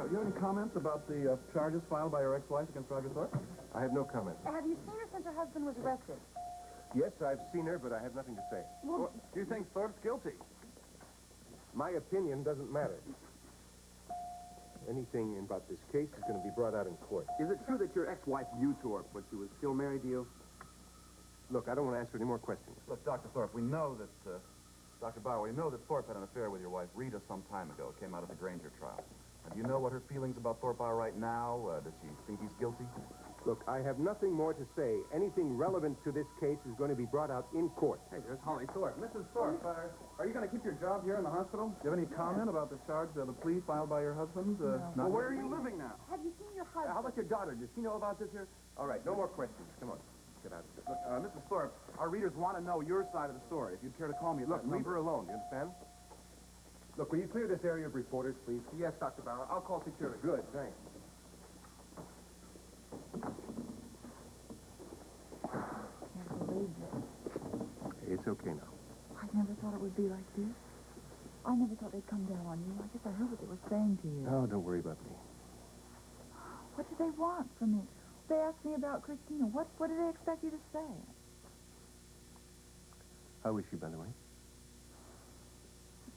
do you have any comments about the charges filed by your ex-wife against Roger Thorpe? I have no comment. Have you seen her since her husband was arrested? Yes, I've seen her, but I have nothing to say. Well, do you think Thorpe's guilty? My opinion doesn't matter. Anything about this case is going to be brought out in court. Is it true that your ex-wife knew Thorpe when she was still married to you? Look, I don't want to answer any more questions. Look, Dr. Thorpe, we know that, Dr. Bauer, we know that Thorpe had an affair with your wife, Rita, some time ago. It came out of the Granger trial. Do you know what her feelings about Thorpe are right now? Does she think he's guilty? Look, I have nothing more to say. Anything relevant to this case is going to be brought out in court. Hey, there's Holly Thorpe. Mrs. Thorpe, are you going to keep your job here in the hospital? Do you have any comment about the charge, the plea filed by your husband? No. Well, where are you living now? Have you seen your husband? How about your daughter? Does she know about this here? All right, no more questions. Come on. Get out of here. Look, Mrs. Thorpe, our readers want to know your side of the story. If you'd care to call me... Look, leave her alone. Do you understand? Look, will you clear this area of reporters, please? Yes, Dr. Bauer. I'll call security. Good, thanks. Can't believe this. It's okay now. I never thought it would be like this. I never thought they'd come down on you. I guess I heard what they were saying to you. Oh, don't worry about me. What do they want from me? They asked me about Christina. What do they expect you to say? How is she, by the way?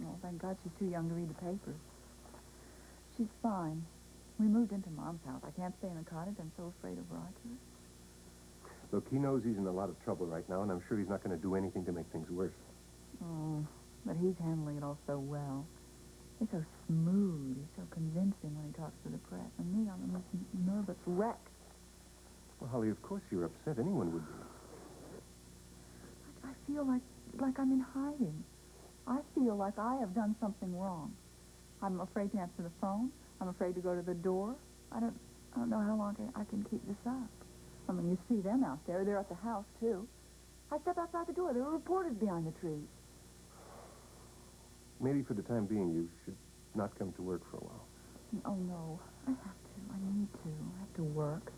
Oh, thank God she's too young to read the papers. She's fine. We moved into Mom's house. I can't stay in the cottage. I'm so afraid of Roger. Look, he knows he's in a lot of trouble right now, and I'm sure he's not going to do anything to make things worse. Oh, but he's handling it all so well. He's so smooth. He's so convincing when he talks to the press. And me, I'm the most nervous wreck. Well, Holly, of course you're upset. Anyone would be. I feel like I'm in hiding. I feel like I have done something wrong. I'm afraid to answer the phone. I'm afraid to go to the door. I don't know how long I can keep this up. I mean, you see them out there. They're at the house, too. I step outside the door. There are reporters behind the trees. Maybe for the time being, you should not come to work for a while. Oh, no. I have to. I need to. I have to work.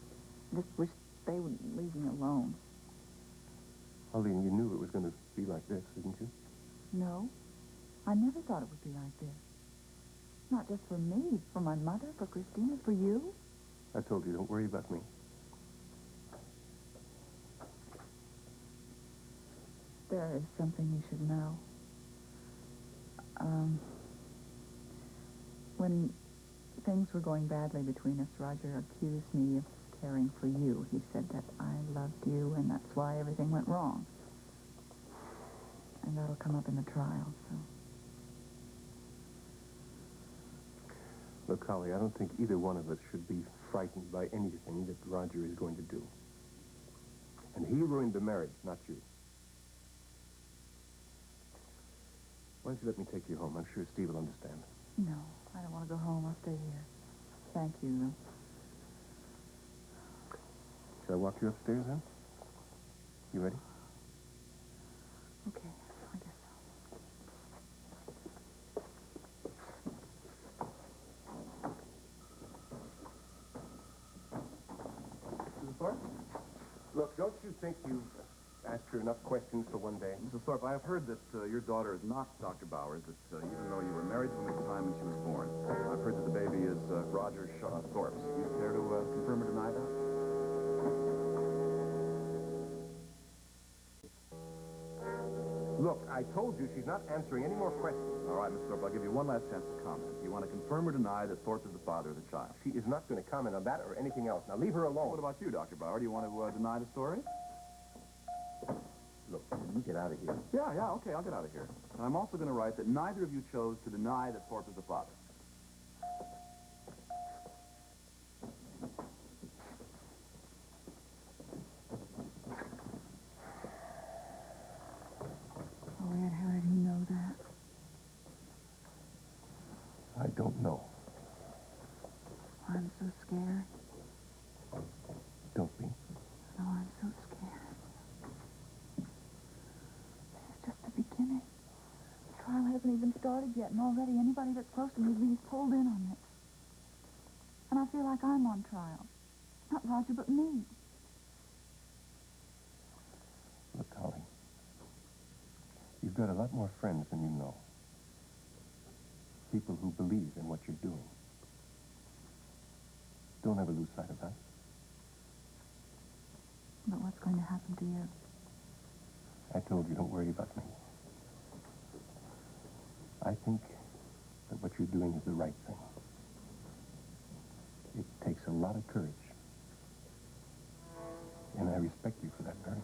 I just wish they would leave me alone. Holly, you knew it was going to be like this, didn't you? No. I never thought it would be like this. Not just for me, for my mother, for Christina, for you. I told you, don't worry about me. There is something you should know. When things were going badly between us, Roger accused me of caring for you. He said that I loved you, and that's why everything went wrong. And that'll come up in the trial, so... Look, Holly, I don't think either one of us should be frightened by anything that Roger is going to do. And he ruined the marriage, not you. Why don't you let me take you home? I'm sure Steve will understand. No, I don't want to go home. I'll stay here. Thank you, though. Shall I walk you upstairs, then? You ready? Okay, I guess so. Mrs. Thorpe? Look, don't you think you've asked her enough questions for one day? Mrs. Thorpe, I have heard that your daughter is not Dr. Bowers, that even though you were married from the time when she was born, I've heard that the baby is Roger Thorpe's. Do you care to confirm or deny that? Look, I told you she's not answering any more questions. All right, Mr. Thorpe, I'll give you one last chance to comment. Do you want to confirm or deny that Thorpe is the father of the child? She is not going to comment on that or anything else. Now, leave her alone. What about you, Dr. Bauer? Do you want to deny the story? Look, you get out of here. Yeah, okay, I'll get out of here. And I'm also going to write that neither of you chose to deny that Thorpe is the father. Oh, Ed, how did he know that? I don't know. I'm so scared. Don't be. No, I'm so scared. This is just the beginning. The trial hasn't even started yet, and already anybody that's close to me is being pulled in on this. And I feel like I'm on trial. Not Roger, but me. Look, Holly, you've got a lot more friends than you know. People who believe in what you're doing. Don't ever lose sight of that. But what's going to happen to you? I told you, don't worry about me. I think that what you're doing is the right thing. It takes a lot of courage. And I respect you for that very